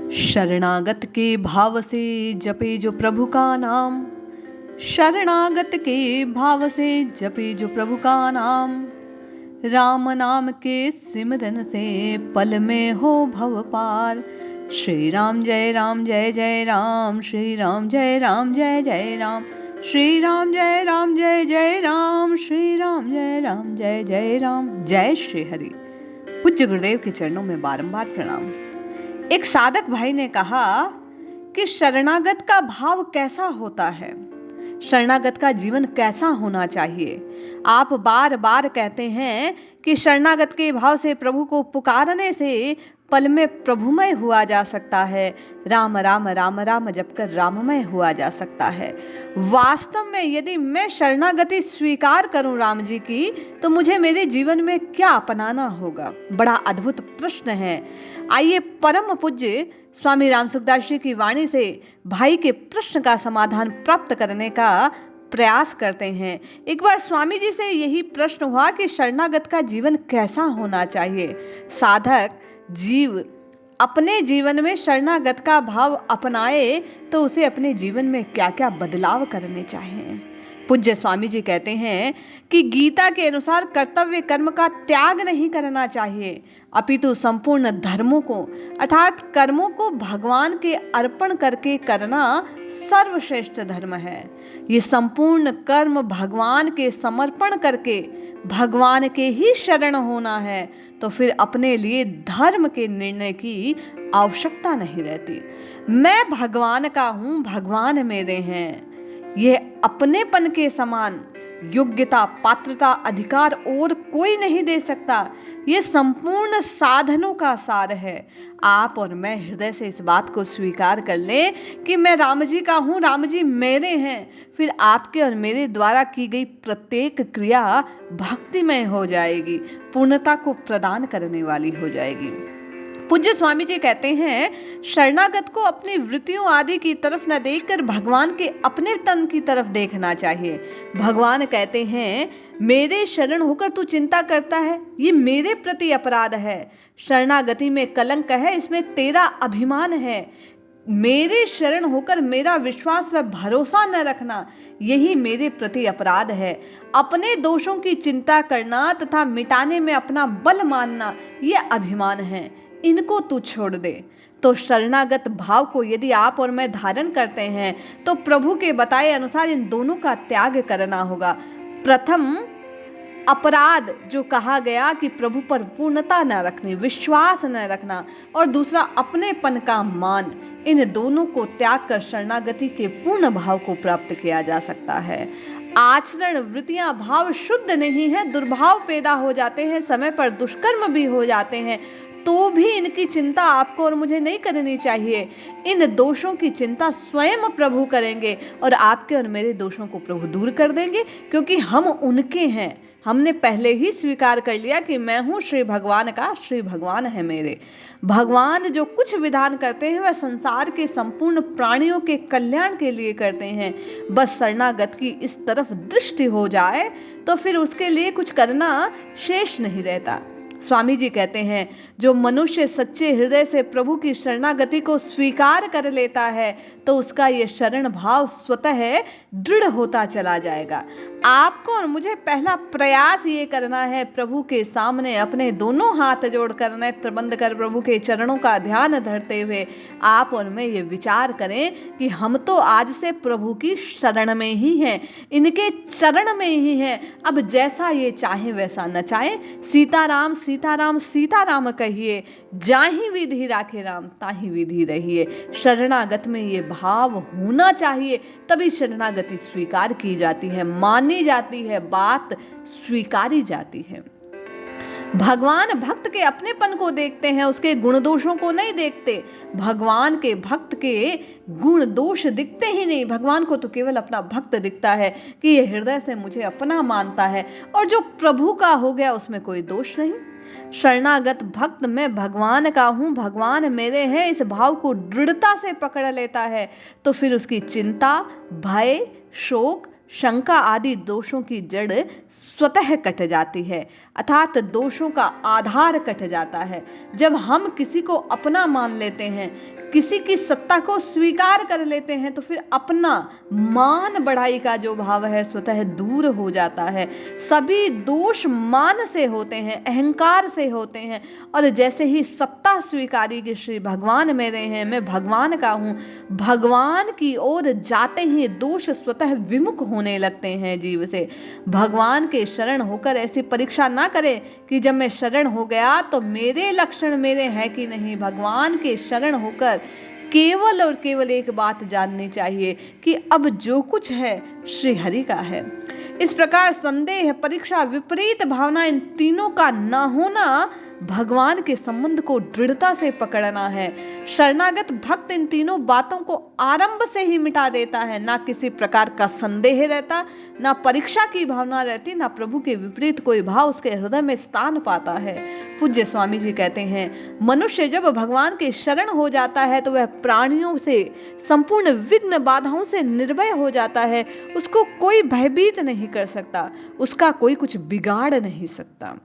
शरणागत के भाव से जपे जो प्रभु का नाम, शरणागत के भाव से जपे जो प्रभु का नाम, राम नाम के सिमरन से पल में हो भव पार। श्री राम जय राम जय जय राम, श्री राम जय राम जय जय राम, श्री राम जय राम जय जय राम, श्री राम जय राम जय जय राम। जय श्री हरि। पूज्य गुरुदेव के चरणों में बारंबार प्रणाम। एक साधक भाई ने कहा कि शरणागत का भाव कैसा होता है, शरणागत का जीवन कैसा होना चाहिए। आप बार बार कहते हैं कि शरणागत के भाव से प्रभु को पुकारने से पल में प्रभुमय हुआ जा सकता है, राम राम राम राम जपकर राममय हुआ जा सकता है। वास्तव में यदि मैं शरणागति स्वीकार करूं राम जी की, तो मुझे मेरे जीवन में क्या अपनाना होगा? बड़ा अद्भुत प्रश्न है। आइए परम पूज्य स्वामी राम सुखदास जी की वाणी से भाई के प्रश्न का समाधान प्राप्त करने का प्रयास करते हैं। एक बार स्वामी जी से यही प्रश्न हुआ कि शरणागत का जीवन कैसा होना चाहिए। साधक जीव अपने जीवन में शरणागत का भाव अपनाए तो उसे अपने जीवन में क्या क्या बदलाव करने चाहिए। पूज्य स्वामी जी कहते हैं कि गीता के अनुसार कर्तव्य कर्म का त्याग नहीं करना चाहिए, अपितु संपूर्ण धर्मों को अर्थात कर्मों को भगवान के अर्पण करके करना सर्वश्रेष्ठ धर्म है। ये संपूर्ण कर्म भगवान के समर्पण करके भगवान के ही शरण होना है, तो फिर अपने लिए धर्म के निर्णय की आवश्यकता नहीं रहती। मैं भगवान का हूँ, भगवान मेरे हैं, ये अपनेपन के समान योग्यता, पात्रता, अधिकार और कोई नहीं दे सकता। ये संपूर्ण साधनों का सार है। आप और मैं हृदय से इस बात को स्वीकार कर लें कि मैं राम जी का हूँ, राम जी मेरे हैं, फिर आपके और मेरे द्वारा की गई प्रत्येक क्रिया भक्तिमय हो जाएगी, पूर्णता को प्रदान करने वाली हो जाएगी। पूज्य स्वामी जी कहते हैं शरणागत को अपनी वृत्तियों आदि की तरफ न देखकर भगवान के अपने तन की तरफ देखना चाहिए। भगवान कहते हैं मेरे शरण होकर तू चिंता करता है, ये मेरे प्रति अपराध है। शरणागति में कलंक है, इसमें तेरा अभिमान है। मेरे शरण होकर मेरा विश्वास व भरोसा न रखना, यही मेरे प्रति अपराध है। अपने दोषों की चिंता करना तथा मिटाने में अपना बल मानना, यह अभिमान है। इनको तू छोड़ दे। तो शरणागत भाव को यदि आप और मैं धारण करते हैं तो प्रभु के बताए अनुसार इन दोनों का त्याग करना होगा। प्रथम अपराध जो कहा गया कि प्रभु पर पूर्णता न रखनी, विश्वास न रखना, और दूसरा अपनेपन का मान, इन दोनों को त्याग कर शरणागति के पूर्ण भाव को प्राप्त किया जा सकता है। आचरण वृत्तियां भाव शुद्ध नहीं है, दुर्भाव पैदा हो जाते हैं, समय पर दुष्कर्म भी हो जाते हैं, तो भी इनकी चिंता आपको और मुझे नहीं करनी चाहिए। इन दोषों की चिंता स्वयं प्रभु करेंगे और आपके और मेरे दोषों को प्रभु दूर कर देंगे, क्योंकि हम उनके हैं। हमने पहले ही स्वीकार कर लिया कि मैं हूँ श्री भगवान का, श्री भगवान है मेरे। भगवान जो कुछ विधान करते हैं वह संसार के संपूर्ण प्राणियों के कल्याण के लिए करते हैं। बस शरणागत की इस तरफ दृष्टि हो जाए तो फिर उसके लिए कुछ करना शेष नहीं रहता। स्वामी जी कहते हैं जो मनुष्य सच्चे हृदय से प्रभु की शरणागति को स्वीकार कर लेता है तो उसका ये शरण भाव स्वतः दृढ़ होता चला जाएगा। आपको और मुझे पहला प्रयास ये करना है, प्रभु के सामने अपने दोनों हाथ जोड़कर नेत्र बंद कर प्रभु के चरणों का ध्यान धरते हुए आप और मैं ये विचार करें कि हम तो आज से प्रभु की शरण में ही हैं, इनके चरण में ही हैं। अब जैसा ये चाहे वैसा न चाहे, सीताराम सीताराम सीताराम कहिए, जाहि विधि राखे राम ताहि विधि रहिए। शरणागत में ये भाव होना चाहिए, तभी शरणागति स्वीकार की जाती है, मानी जाती है, बात स्वीकारी जाती है। भगवान भक्त के अपनेपन को देखते हैं, उसके गुण दोषों को नहीं देखते। भगवान के भक्त के गुण दोष दिखते ही नहीं। भगवान को तो केवल अपना भक्त दिखता है कि ये हृदय से मुझे अपना मानता है, और जो प्रभु का हो गया उसमें कोई दोष नहीं। शरणागत भक्त मैं भगवान का हूँ, भगवान मेरे हैं, इस भाव को दृढ़ता से पकड़ लेता है तो फिर उसकी चिंता, भय, शोक, शंका आदि दोषों की जड़ स्वतः कट जाती है, अर्थात दोषों का आधार कट जाता है। जब हम किसी को अपना मान लेते हैं, किसी की सत्ता को स्वीकार कर लेते हैं तो फिर अपना मान बढ़ाई का जो भाव है स्वतः दूर हो जाता है। सभी दोष मान से होते हैं, अहंकार से होते हैं। और जैसे ही सत्ता स्वीकारी कि श्री भगवान मेरे हैं, मैं भगवान का हूँ, भगवान की ओर जाते ही दोष स्वतः विमुख होने लगते हैं जीव से। भगवान के शरण होकर ऐसी परीक्षा ना करें कि जब मैं शरण हो गया तो मेरे लक्षण मेरे हैं कि नहीं। भगवान के शरण होकर केवल और केवल एक बात जाननी चाहिए कि अब जो कुछ है श्री हरि का है। इस प्रकार संदेह, परीक्षा, विपरीत भावना, इन तीनों का ना होना भगवान के संबंध को दृढ़ता से पकड़ना है। शरणागत भक्त इन तीनों बातों को आरंभ से ही मिटा देता है। ना किसी प्रकार का संदेह रहता, ना परीक्षा की भावना रहती, ना प्रभु के विपरीत कोई भाव उसके हृदय में स्थान पाता है। पूज्य स्वामी जी कहते हैं, मनुष्य जब भगवान के शरण हो जाता है तो वह प्राणियों से, संपूर्ण विघ्न बाधाओं से निर्भय हो जाता है। उसको कोई भयभीत नहीं कर सकता, उसका कोई कुछ बिगाड़ नहीं सकता।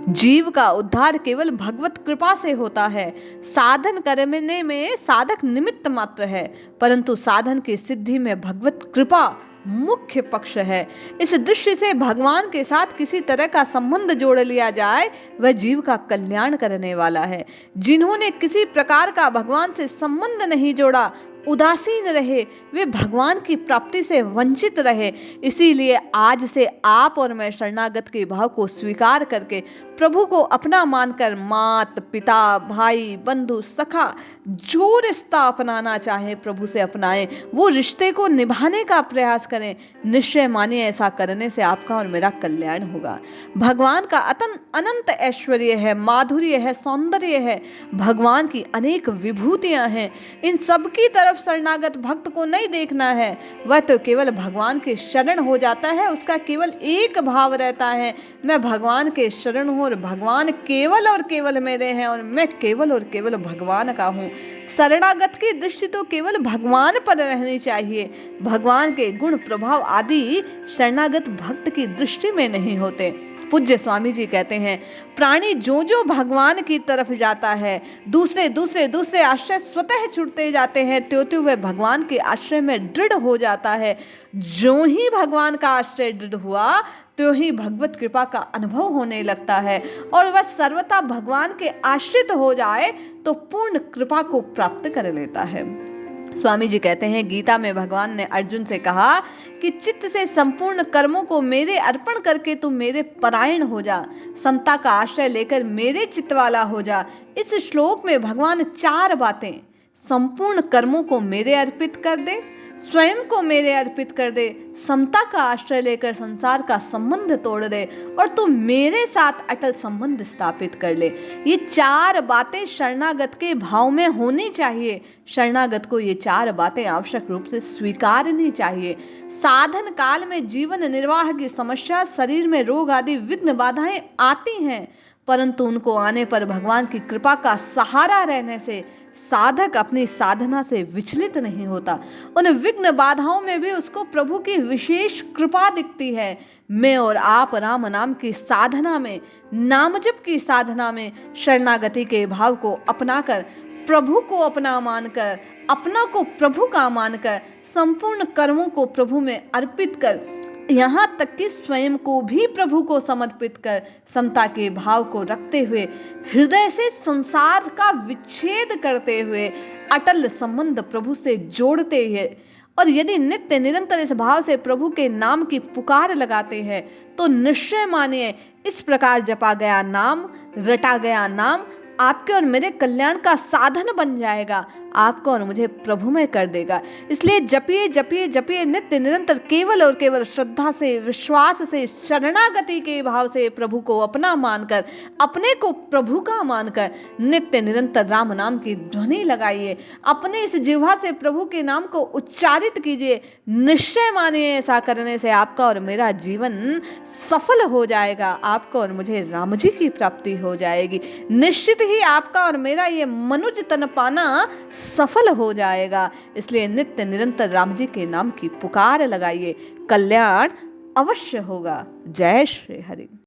जीव का उद्धार केवल भगवत कृपा से होता है। साधन करने में साधक निमित्त मात्र है, परंतु साधन की सिद्धि में भगवत कृपा मुख्य पक्ष है। इस दृष्टि से भगवान के साथ किसी तरह का संबंध जोड़ लिया जाए वह जीव का कल्याण करने वाला है। जिन्होंने किसी प्रकार का भगवान से संबंध नहीं जोड़ा, उदासीन रहे, वे भगवान की प्राप्ति से वंचित रहे। इसीलिए आज से आप और मैं शरणागत के भाव को स्वीकार करके प्रभु को अपना मानकर मात, पिता, भाई, बंधु, सखा जो रिश्ता अपनाना चाहे प्रभु से अपनाएं, वो रिश्ते को निभाने का प्रयास करें। निश्चय मानिए ऐसा करने से आपका और मेरा कल्याण होगा। भगवान का अनंत ऐश्वर्य है, माधुर्य है, सौंदर्य है, भगवान की अनेक विभूतियां हैं। इन सब की तरफ शरणागत भक्त को नहीं देखना है। वह तो केवल भगवान के शरण हो जाता है। उसका केवल एक भाव रहता है, मैं भगवान के शरण हूँ और भगवान केवल और केवल मेरे हैं और मैं केवल और केवल भगवान का हूँ। शरणागत की दृष्टि तो केवल भगवान पर रहनी चाहिए। भगवान के गुण, प्रभाव आदि शरणागत भक्त की दृष्टि में नहीं होते। पूज्य स्वामी जी कहते हैं, प्राणी जो जो भगवान की तरफ जाता है, दूसरे आश्रय स्वतः छूटते जाते हैं, त्यों त्यों वह भगवान के आश्रय में दृढ़ हो जाता है। जो ही भगवान का आश्रय दृढ़ हुआ त्यों ही भगवत कृपा का अनुभव होने लगता है और वह सर्वथा भगवान के आश्रित हो जाए तो पूर्ण कृपा को प्राप्त कर लेता है। स्वामी जी कहते हैं, गीता में भगवान ने अर्जुन से कहा कि चित्त से संपूर्ण कर्मों को मेरे अर्पण करके तू मेरे परायण हो जा, समता का आश्रय लेकर मेरे चित्त वाला हो जा। इस श्लोक में भगवान 4 बातें, संपूर्ण कर्मों को मेरे अर्पित कर दे, स्वयं को मेरे अर्पित कर दे, समता का आश्रय लेकर संसार का संबंध तोड़ दे और तू मेरे साथ अटल संबंध स्थापित कर ले। ये 4 बातें शरणागत के भाव में होनी चाहिए। शरणागत को ये 4 बातें आवश्यक रूप से स्वीकारनी चाहिए। साधन काल में जीवन निर्वाह की समस्या, शरीर में रोग आदि विघ्न बाधाएं आती हैं, परंतु उनको आने पर भगवान की कृपा का सहारा रहने से साधक अपनी साधना से विचलित नहीं होता। उन विघ्न बाधाओं में भी उसको प्रभु की विशेष कृपा दिखती है। मैं और आप राम नाम की साधना में, नाम जप की साधना में शरणागति के भाव को अपनाकर, प्रभु को अपना मानकर, अपना को प्रभु का मानकर, संपूर्ण कर्मों को प्रभु में अर्पित कर, यहाँ तक कि स्वयं को भी प्रभु को समर्पित कर, समता के भाव को रखते हुए, हृदय से संसार का विच्छेद करते हुए, अटल संबंध प्रभु से जोड़ते हुए, और यदि नित्य निरंतर इस भाव से प्रभु के नाम की पुकार लगाते हैं तो निश्चय मानिए इस प्रकार जपा गया नाम, रटा गया नाम आपके और मेरे कल्याण का साधन बन जाएगा, आपको और मुझे प्रभु में कर देगा। इसलिए जपिए जपिए जपिए नित्य निरंतर, केवल और केवल श्रद्धा से, विश्वास से, शरणागति के भाव से प्रभु को अपना मानकर, अपने को प्रभु का मानकर नित्य निरंतर राम नाम की ध्वनि लगाइए। अपने इस जिह्वा से प्रभु के नाम को उच्चारित कीजिए। निश्चय मानिए ऐसा करने से आपका और मेरा जीवन सफल हो जाएगा, आपको और मुझे राम जी की प्राप्ति हो जाएगी। निश्चित ही आपका और मेरा ये मनुज तन पाना सफल हो जाएगा। इसलिए नित्य निरंतर राम जी के नाम की पुकार लगाइए, कल्याण अवश्य होगा। जय श्री हरि।